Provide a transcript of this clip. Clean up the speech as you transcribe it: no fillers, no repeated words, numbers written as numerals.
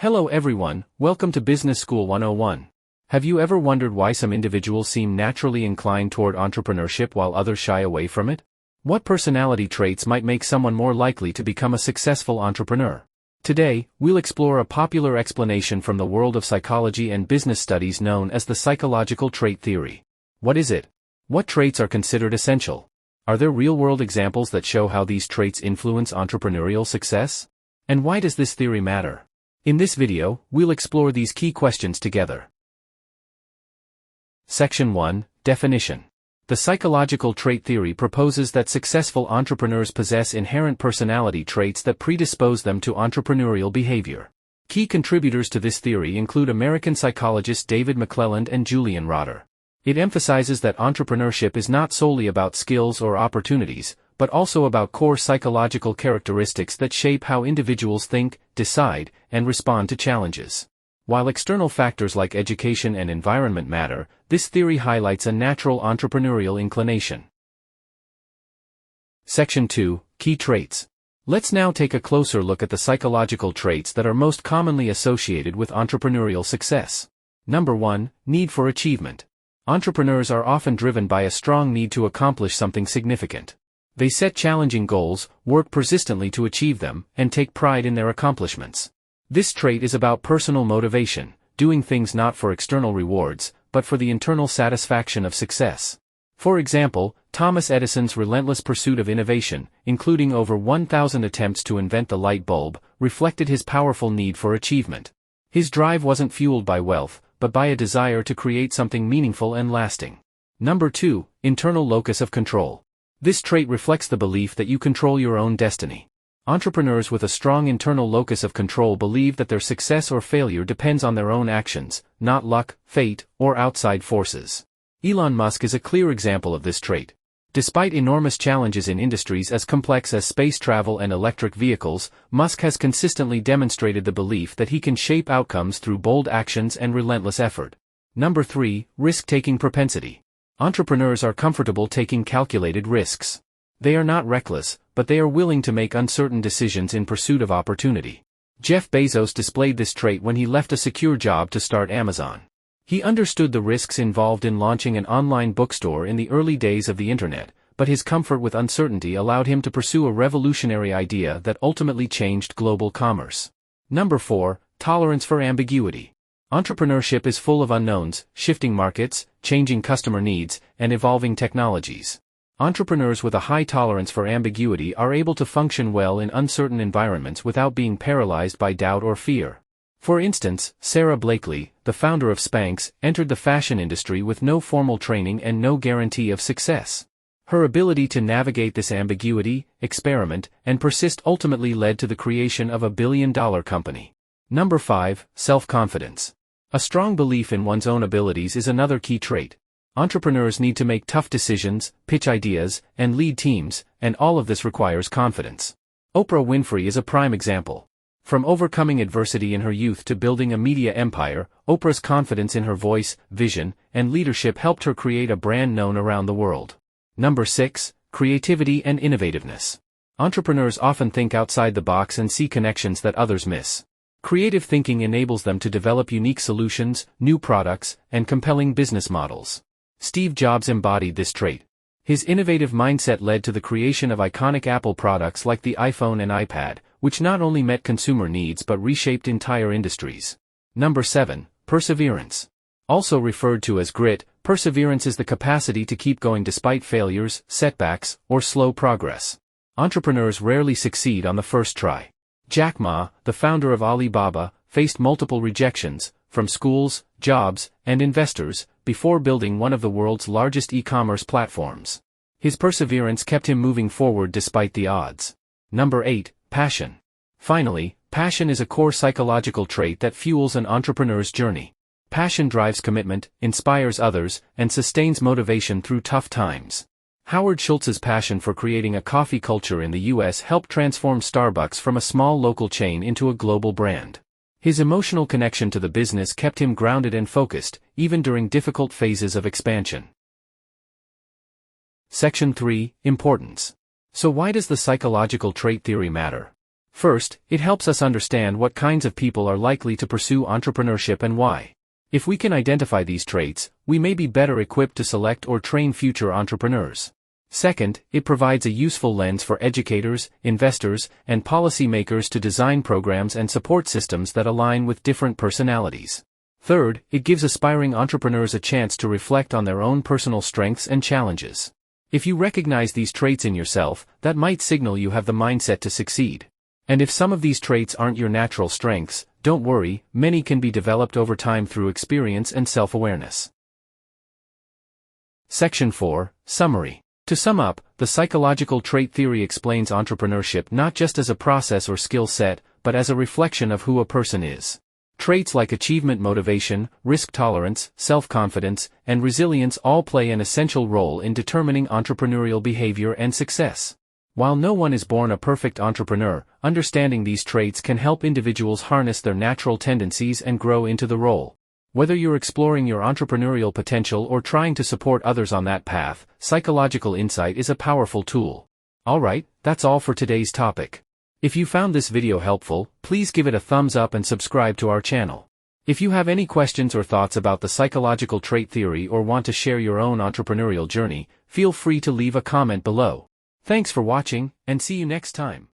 Hello everyone, welcome to Business School 101. Have you ever wondered why some individuals seem naturally inclined toward entrepreneurship while others shy away from it? What personality traits might make someone more likely to become a successful entrepreneur? Today, we'll explore a popular explanation from the world of psychology and business studies known as the psychological trait theory. What is it? What traits are considered essential? Are there real-world examples that show how these traits influence entrepreneurial success? And why does this theory matter? In this video, we'll explore these key questions together. Section 1, Definition. The psychological trait theory proposes that successful entrepreneurs possess inherent personality traits that predispose them to entrepreneurial behavior. Key contributors to this theory include American psychologists David McClelland and Julian Rotter. It emphasizes that entrepreneurship is not solely about skills or opportunities, but also about core psychological characteristics that shape how individuals think, decide, and respond to challenges. While external factors like education and environment matter, this theory highlights a natural entrepreneurial inclination. Section 2, Key Traits. Let's now take a closer look at the psychological traits that are most commonly associated with entrepreneurial success. Number 1, Need for achievement. Entrepreneurs are often driven by a strong need to accomplish something significant. They set challenging goals, work persistently to achieve them, and take pride in their accomplishments. This trait is about personal motivation, doing things not for external rewards, but for the internal satisfaction of success. For example, Thomas Edison's relentless pursuit of innovation, including over 1,000 attempts to invent the light bulb, reflected his powerful need for achievement. His drive wasn't fueled by wealth, but by a desire to create something meaningful and lasting. Number 2, Internal locus of control. This trait reflects the belief that you control your own destiny. Entrepreneurs with a strong internal locus of control believe that their success or failure depends on their own actions, not luck, fate, or outside forces. Elon Musk is a clear example of this trait. Despite enormous challenges in industries as complex as space travel and electric vehicles, Musk has consistently demonstrated the belief that he can shape outcomes through bold actions and relentless effort. Number 3, Risk-taking propensity. Entrepreneurs are comfortable taking calculated risks. They are not reckless, but they are willing to make uncertain decisions in pursuit of opportunity. Jeff Bezos displayed this trait when he left a secure job to start Amazon. He understood the risks involved in launching an online bookstore in the early days of the internet, but his comfort with uncertainty allowed him to pursue a revolutionary idea that ultimately changed global commerce. Number 4, Tolerance for ambiguity. Entrepreneurship is full of unknowns, shifting markets, changing customer needs, and evolving technologies. Entrepreneurs with a high tolerance for ambiguity are able to function well in uncertain environments without being paralyzed by doubt or fear. For instance, Sarah Blakely, the founder of Spanx, entered the fashion industry with no formal training and no guarantee of success. Her ability to navigate this ambiguity, experiment, and persist ultimately led to the creation of a billion-dollar company. Number 5, Self-confidence. A strong belief in one's own abilities is another key trait. Entrepreneurs need to make tough decisions, pitch ideas, and lead teams, and all of this requires confidence. Oprah Winfrey is a prime example. From overcoming adversity in her youth to building a media empire, Oprah's confidence in her voice, vision, and leadership helped her create a brand known around the world. Number 6, Creativity and innovativeness. Entrepreneurs often think outside the box and see connections that others miss. Creative thinking enables them to develop unique solutions, new products, and compelling business models. Steve Jobs embodied this trait. His innovative mindset led to the creation of iconic Apple products like the iPhone and iPad, which not only met consumer needs but reshaped entire industries. Number 7, Perseverance. Also referred to as grit, perseverance is the capacity to keep going despite failures, setbacks, or slow progress. Entrepreneurs rarely succeed on the first try. Jack Ma, the founder of Alibaba, faced multiple rejections, from schools, jobs, and investors, before building one of the world's largest e-commerce platforms. His perseverance kept him moving forward despite the odds. Number 8, Passion. Finally, passion is a core psychological trait that fuels an entrepreneur's journey. Passion drives commitment, inspires others, and sustains motivation through tough times. Howard Schultz's passion for creating a coffee culture in the U.S. helped transform Starbucks from a small local chain into a global brand. His emotional connection to the business kept him grounded and focused, even during difficult phases of expansion. Section 3, Importance. So why does the psychological trait theory matter? First, it helps us understand what kinds of people are likely to pursue entrepreneurship and why. If we can identify these traits, we may be better equipped to select or train future entrepreneurs. Second, it provides a useful lens for educators, investors, and policymakers to design programs and support systems that align with different personalities. Third, it gives aspiring entrepreneurs a chance to reflect on their own personal strengths and challenges. If you recognize these traits in yourself, that might signal you have the mindset to succeed. And if some of these traits aren't your natural strengths, don't worry, many can be developed over time through experience and self-awareness. Section 4, Summary. To sum up, the psychological trait theory explains entrepreneurship not just as a process or skill set, but as a reflection of who a person is. Traits like achievement motivation, risk tolerance, self-confidence, and resilience all play an essential role in determining entrepreneurial behavior and success. While no one is born a perfect entrepreneur, understanding these traits can help individuals harness their natural tendencies and grow into the role. Whether you're exploring your entrepreneurial potential or trying to support others on that path, psychological insight is a powerful tool. Alright, that's all for today's topic. If you found this video helpful, please give it a thumbs up and subscribe to our channel. If you have any questions or thoughts about the psychological trait theory or want to share your own entrepreneurial journey, feel free to leave a comment below. Thanks for watching, and see you next time.